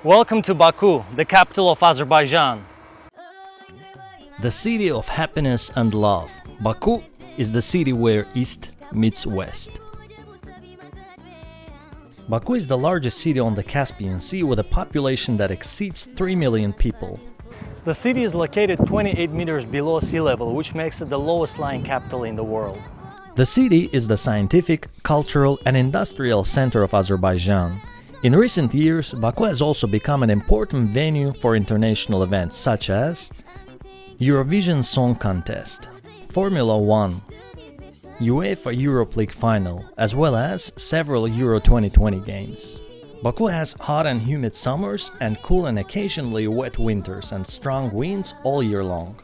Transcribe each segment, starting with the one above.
Welcome to Baku, the capital of Azerbaijan. The city of happiness and love, Baku is the city where East meets West. Baku is the largest city on the Caspian Sea with a population that exceeds 3 million people. The city is located 28 meters below sea level, which makes it the lowest lying capital in the world. The city is the scientific, cultural and industrial center of Azerbaijan. In recent years, Baku has also become an important venue for international events such as Eurovision Song Contest, Formula 1, UEFA Europe League final, as well as several Euro 2020 games. Baku has hot and humid summers and cool and occasionally wet winters and strong winds all year long.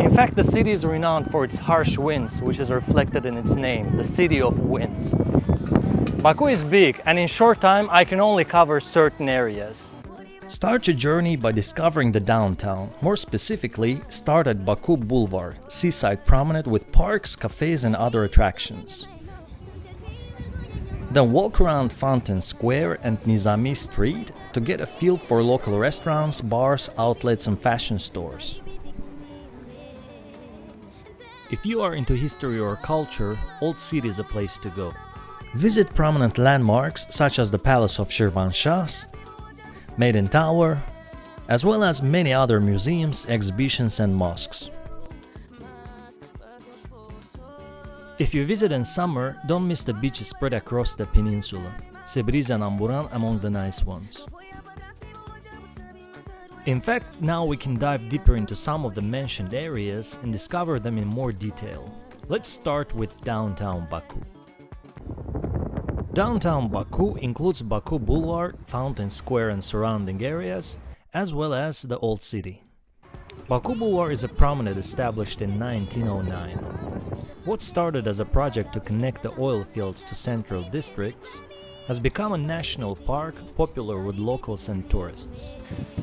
In fact, the city is renowned for its harsh winds, which is reflected in its name, the City of Winds. Baku is big, and in short time I can only cover certain areas. Start your journey by discovering the downtown. More specifically, start at Baku Boulevard, seaside promenade with parks, cafes and other attractions. Then walk around Fountain Square and Nizami Street to get a feel for local restaurants, bars, outlets and fashion stores. If you are into history or culture, Old City is a place to go. Visit prominent landmarks such as the Palace of Shirvanshahs, Maiden Tower, as well as many other museums, exhibitions and mosques. If you visit in summer, don't miss the beaches spread across the peninsula, Sebris and Amburan among the nice ones. In fact, now we can dive deeper into some of the mentioned areas and discover them in more detail. Let's start with downtown Baku. Downtown Baku includes Baku Boulevard, Fountain Square and surrounding areas, as well as the Old City. Baku Boulevard is a promenade established in 1909. What started as a project to connect the oil fields to central districts has become a national park popular with locals and tourists.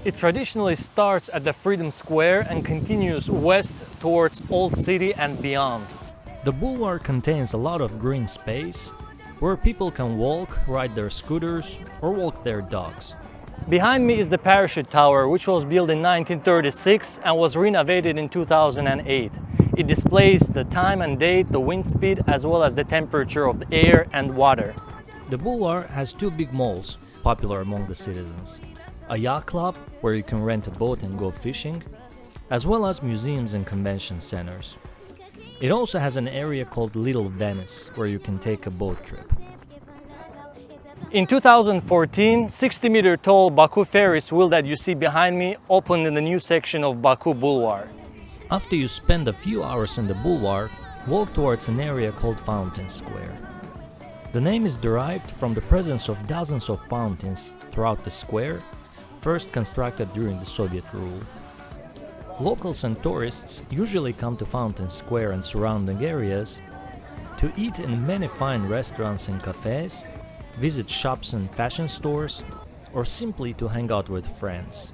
It traditionally starts at the Freedom Square and continues west towards Old City and beyond. The boulevard contains a lot of green space where people can walk, ride their scooters or walk their dogs. Behind me is the Parachute Tower, which was built in 1936 and was renovated in 2008. It displays the time and date, the wind speed, as well as the temperature of the air and water. The boulevard has two big malls, popular among the citizens. A yacht club, where you can rent a boat and go fishing, as well as museums and convention centers. It also has an area called Little Venice, where you can take a boat trip. In 2014, 60-meter tall Baku Ferris wheel that you see behind me opened in the new section of Baku Boulevard. After you spend a few hours in the boulevard, walk towards an area called Fountain Square. The name is derived from the presence of dozens of fountains throughout the square, first constructed during the Soviet rule. Locals and tourists usually come to Fountain Square and surrounding areas to eat in many fine restaurants and cafes, visit shops and fashion stores, or simply to hang out with friends.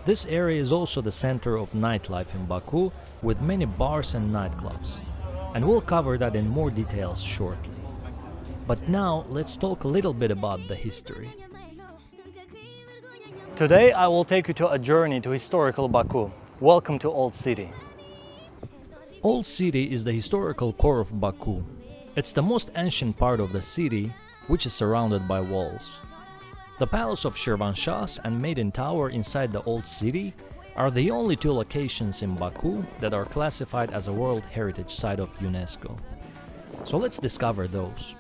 This area is also the center of nightlife in Baku, with many bars and nightclubs, and we'll cover that in more details shortly. But now let's talk a little bit about the history. Today I will take you to a journey to historical Baku. Welcome to Old City. Old City is the historical core of Baku. It's the most ancient part of the city, which is surrounded by walls. The Palace of Shirvanshahs and Maiden Tower inside the Old City are the only two locations in Baku that are classified as a World Heritage Site of UNESCO. So let's discover those.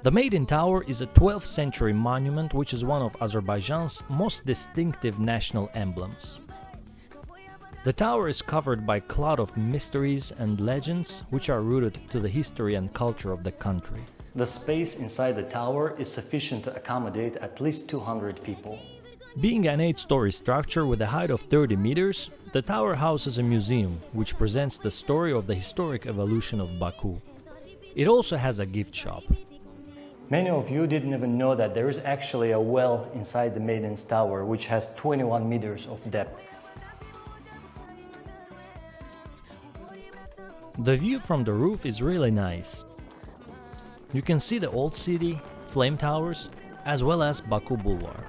The Maiden Tower is a 12th century monument which is one of Azerbaijan's most distinctive national emblems. The tower is covered by a cloud of mysteries and legends which are rooted to the history and culture of the country. The space inside the tower is sufficient to accommodate at least 200 people. Being an 8-story structure with a height of 30 meters, the tower houses a museum which presents the story of the historic evolution of Baku. It also has a gift shop. Many of you didn't even know that there is actually a well inside the Maiden's Tower, which has 21 meters of depth. The view from the roof is really nice. You can see the old city, flame towers, as well as Baku Boulevard.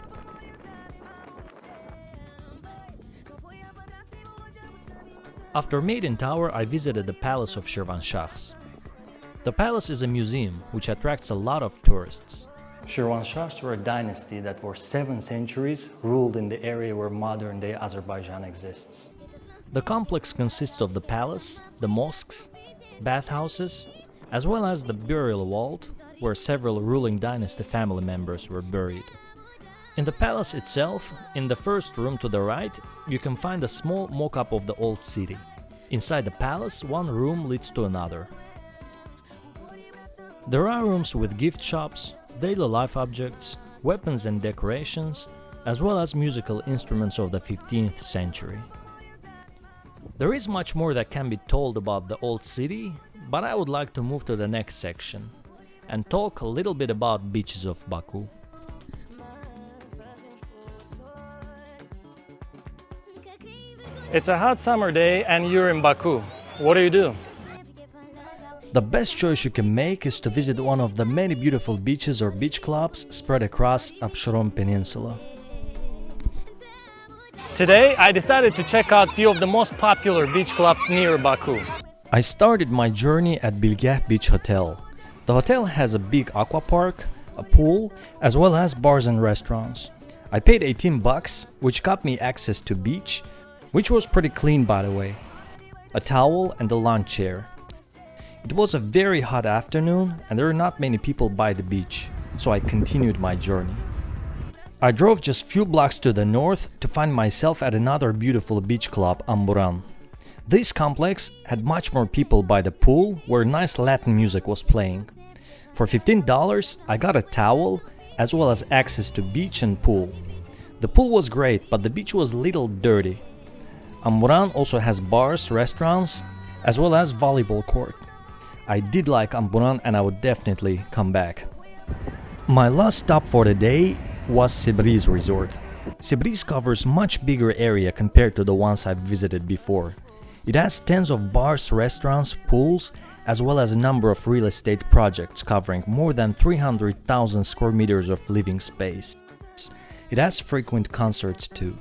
After Maiden Tower, I visited the Palace of Shirvanshahs. The palace is a museum which attracts a lot of tourists. Shirvanshahs were a dynasty that for 7 centuries ruled in the area where modern-day Azerbaijan exists. The complex consists of the palace, the mosques, bathhouses, as well as the burial vault, where several ruling dynasty family members were buried. In the palace itself, in the first room to the right, you can find a small mock-up of the old city. Inside the palace, one room leads to another. There are rooms with gift shops, daily life objects, weapons and decorations, as well as musical instruments of the 15th century. There is much more that can be told about the old city, but I would like to move to the next section and talk a little bit about beaches of Baku. It's a hot summer day and you're in Baku. What do you do? The best choice you can make is to visit one of the many beautiful beaches or beach clubs spread across Absheron Peninsula. Today, I decided to check out a few of the most popular beach clubs near Baku. I started my journey at Bilgah Beach Hotel. The hotel has a big aqua park, a pool, as well as bars and restaurants. I paid $18, which got me access to beach, which was pretty clean by the way, a towel and a lawn chair. It was a very hot afternoon and there were not many people by the beach, so I continued my journey. I drove just few blocks to the north to find myself at another beautiful beach club, Amburan. This complex had much more people by the pool where nice Latin music was playing. For $15, I got a towel as well as access to beach and pool. The pool was great, but the beach was a little dirty. Amburan also has bars, restaurants, as well as volleyball court. I did like Amburan and I would definitely come back. My last stop for the day was Sebriz Resort. Sebriz covers much bigger area compared to the ones I've visited before. It has tens of bars, restaurants, pools, as well as a number of real estate projects covering more than 300,000 square meters of living space. It has frequent concerts too.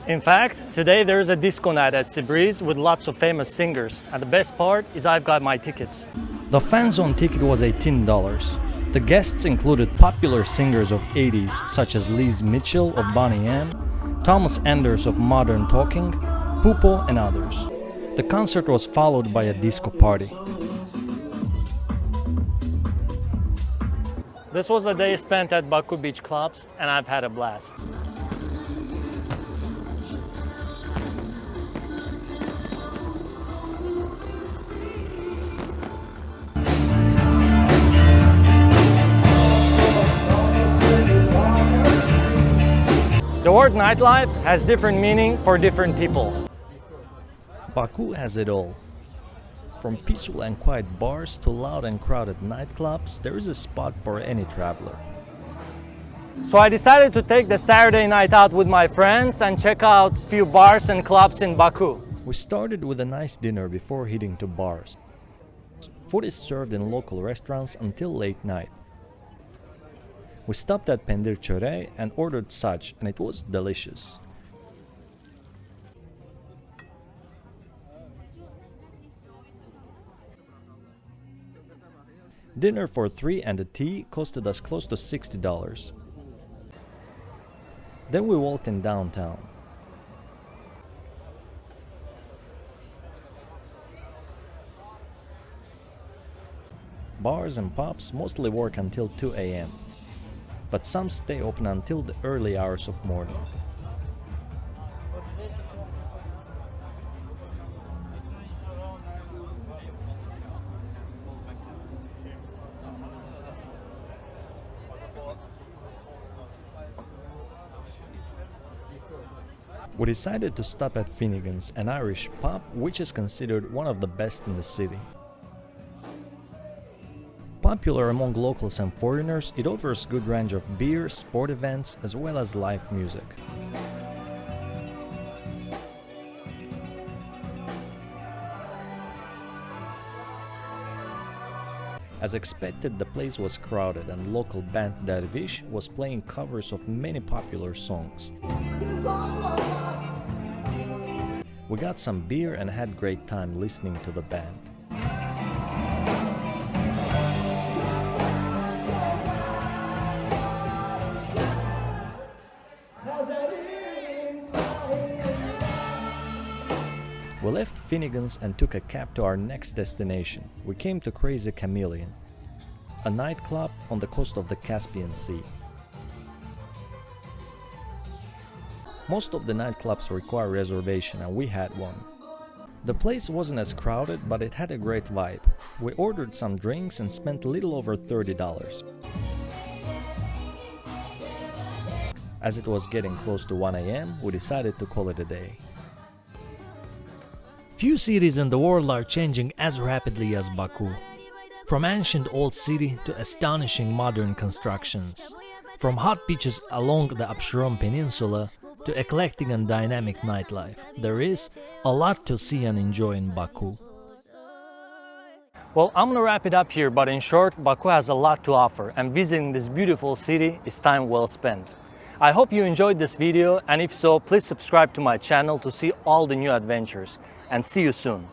In fact, today there is a disco night at Sebriz with lots of famous singers, and the best part is I've got my tickets. The fan zone ticket was $18. The guests included popular singers of 80s such as Liz Mitchell of Bonnie M, Thomas Anders of Modern Talking, Pupo and others. The concert was followed by a disco party. This was a day spent at Baku beach clubs and I've had a blast. The word nightlife has different meaning for different people. Baku has it all. From peaceful and quiet bars to loud and crowded nightclubs, there is a spot for any traveler. So I decided to take the Saturday night out with my friends and check out a few bars and clubs in Baku. We started with a nice dinner before heading to bars. Food is served in local restaurants until late night. We stopped at Pendir Çöreği and ordered such, and it was delicious. Dinner for 3 and a tea costed us close to $60. Then we walked in downtown. Bars and pubs mostly work until 2 a.m. but some stay open until the early hours of morning. We decided to stop at Finnegan's, an Irish pub which is considered one of the best in the city. Popular among locals and foreigners, it offers good range of beer, sport events, as well as live music. As expected, the place was crowded and local band Dervish was playing covers of many popular songs. We got some beer and had great time listening to the band. We left Finnegan's and took a cab to our next destination. We came to Crazy Chameleon, a nightclub on the coast of the Caspian Sea. Most of the nightclubs require reservation and we had one. The place wasn't as crowded, but it had a great vibe. We ordered some drinks and spent a little over $30. As it was getting close to 1 AM, we decided to call it a day. Few cities in the world are changing as rapidly as Baku. From ancient old city to astonishing modern constructions. From hot beaches along the Absheron Peninsula to eclectic and dynamic nightlife, there is a lot to see and enjoy in Baku. Well, I'm gonna wrap it up here, but in short, Baku has a lot to offer, and visiting this beautiful city is time well spent. I hope you enjoyed this video, and if so, please subscribe to my channel to see all the new adventures, and see you soon.